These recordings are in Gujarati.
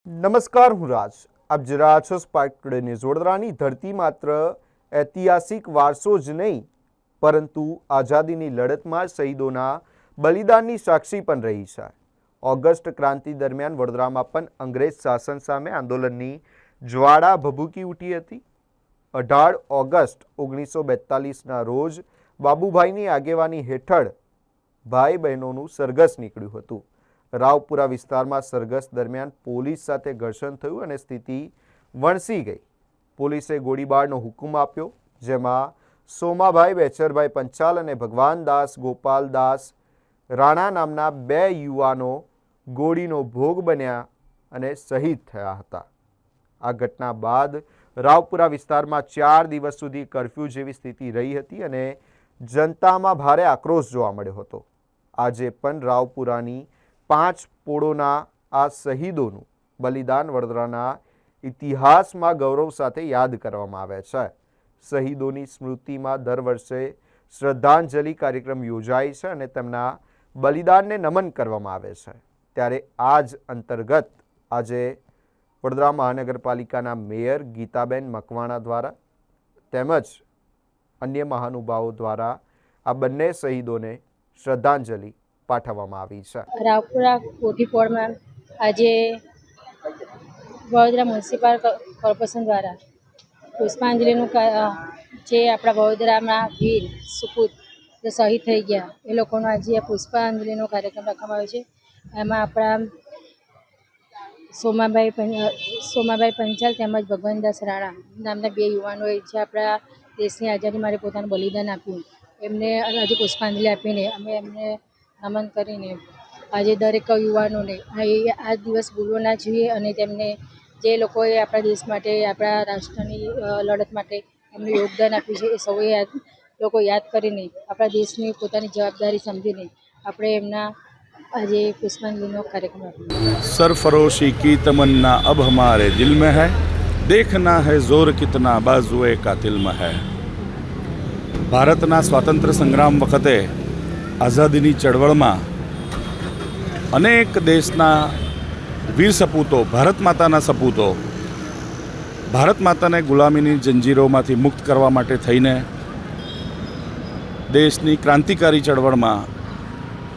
નમસ્કાર, હું રાજ. આપ જોઈ રહ્યા છો સ્પાર્ક ટુડે ન્યૂઝ. વડોદરાની ધરતી માત્ર ઐતિહાસિક વારસો જ નહીં, પરંતુ આઝાદીની લડતમાં શહીદોના બલિદાનની સાક્ષી પણ રહી છે. ઓગસ્ટ ક્રાંતિ દરમિયાન વડોદરામાં પણ અંગ્રેજ શાસન સામે આંદોલનની જ્વાળા ભભૂકી ઉઠી હતી. 18 ઓગસ્ટ 1942ના રોજ બાબુભાઈની આગેવાની હેઠળ ભાઈ બહેનોનું સરઘસ નીકળ્યું હતું. રાવપુરા વિસ્તારમાં સરઘસ દરમિયાન પોલીસ સાથે ઘર્ષણ થયું અને સ્થિતિ વણસી ગઈ. પોલીસે ગોળીબારનો હુકમ આપ્યો, જેમાં સોમાભાઈ બેચરભાઈ પંચાલ અને ભગવાનદાસ ગોપાલદાસ રાણા નામના 2 યુવાનો ગોળીનો ભોગ બન્યા અને શહીદ થયા હતા. આ ઘટના બાદ રાવપુરા વિસ્તારમાં 4 દિવસ સુધી કર્ફ્યુ જેવી સ્થિતિ રહી હતી અને જનતામાં ભારે આક્રોશ જોવા મળ્યો હતો. આજે પણ રાવપુરાની 5 પોળોના આ શહીદોનું બલિદાન વડોદરાના ઇતિહાસમાં ગૌરવ સાથે યાદ કરવામાં આવે છે. શહીદોની સ્મૃતિમાં દર વર્ષે શ્રદ્ધાંજલિ કાર્યક્રમ યોજાય છે અને તેમના બલિદાનને નમન કરવામાં આવે છે. ત્યારે આ જ અંતર્ગત આજે વડોદરા મહાનગરપાલિકાના મેયર ગીતાબેન મકવાણા દ્વારા તેમજ અન્ય મહાનુભાવો દ્વારા આ બંને શહીદોને શ્રદ્ધાંજલિ પાઠવવામાં આવી છે. રાવપુરા કોઠીપોળમાં આજે વડોદરા મ્યુનિસિપલ કોર્પોરેશન દ્વારા પુષ્પાંજલિનું જે આપણા વડોદરામાં વીર સુપૂત જે શહીદ થઈ ગયા એ લોકોનો આજે પુષ્પાંજલિનો કાર્યક્રમ રાખવામાં આવ્યો છે. એમાં આપણા સોમાભાઈ પંચાલ તેમજ ભગવાનદાસ રાણા નામના 2 યુવાનોએ જે આપણા દેશની આઝાદી માટે પોતાનું બલિદાન આપ્યું, એમને આજે પુષ્પાંજલિ આપીને અમે એમને નમન કરીને આજે દરેક યુવાનોને આ દિવસ ભૂલવો ના જોઈએ અને તેમને જે લોકોએ આપણા દેશ માટે આપણા રાષ્ટ્રની લડત માટે એમનું યોગદાન આપ્યું છે એ સૌએ લોકો યાદ કરીને આપણા દેશની પોતાની જવાબદારી સમજીને આપણે એમના આજે પુષ્પાંજલિનો કાર્યક્રમ આપ્યો. सरफरोशी की तमन्ना अब हमारे दिल में है, देखना है जोर कितना बाजुए कातिल में है. ભારતના સ્વાતંત્ર્ય સંગ્રામ વખતે આઝાદીની ચળવળમાં અનેક દેશના વીર સપૂતો, ભારત માતાના સપૂતો ભારત માતાને ગુલામીની જંજીરોમાંથી મુક્ત કરવા માટે થઈને દેશની ક્રાંતિકારી ચળવળમાં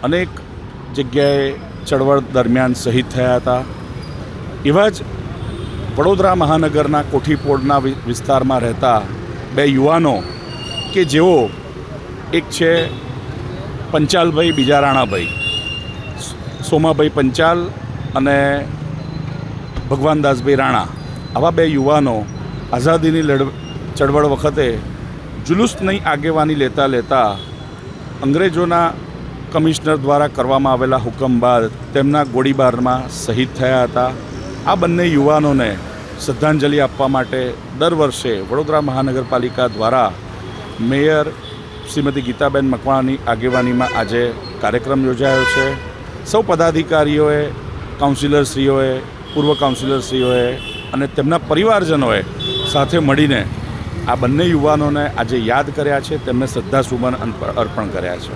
અનેક જગ્યાએ ચળવળ દરમિયાન શહીદ થયા હતા. એવા જ વડોદરા મહાનગરના કોઠીપોળના વિસ્તારમાં રહેતા 2 યુવાનો કે જેઓ એક છે પંચાલભાઈ, બીજા રાણાભાઈ, સોમાભાઈ પંચાલ અને ભગવાનદાસભાઈ રાણા, આવા 2 યુવાનો આઝાદીની ચળવળ વખતે જુલુસની આગેવાની લેતા અંગ્રેજોના કમિશનર દ્વારા કરવામાં આવેલા હુકમ બાદ તેમના ગોળીબારમાં શહીદ થયા હતા. આ બંને યુવાનોને શ્રદ્ધાંજલિ આપવા માટે દર વર્ષે વડોદરા મહાનગરપાલિકા દ્વારા મેયર શ્રીમતી ગીતાબેન મકવાણાની આગેવાનીમાં આજે કાર્યક્રમ યોજાયો છે. સૌ પદાધિકારીઓએ, કાઉન્સિલરશ્રીઓએ, પૂર્વ કાઉન્સિલરશ્રીઓએ અને તેમના પરિવારજનોએ સાથે મળીને આ બંને યુવાનોને આજે યાદ કર્યા છે, તેમને શ્રદ્ધાસુમન અર્પણ કર્યા છે.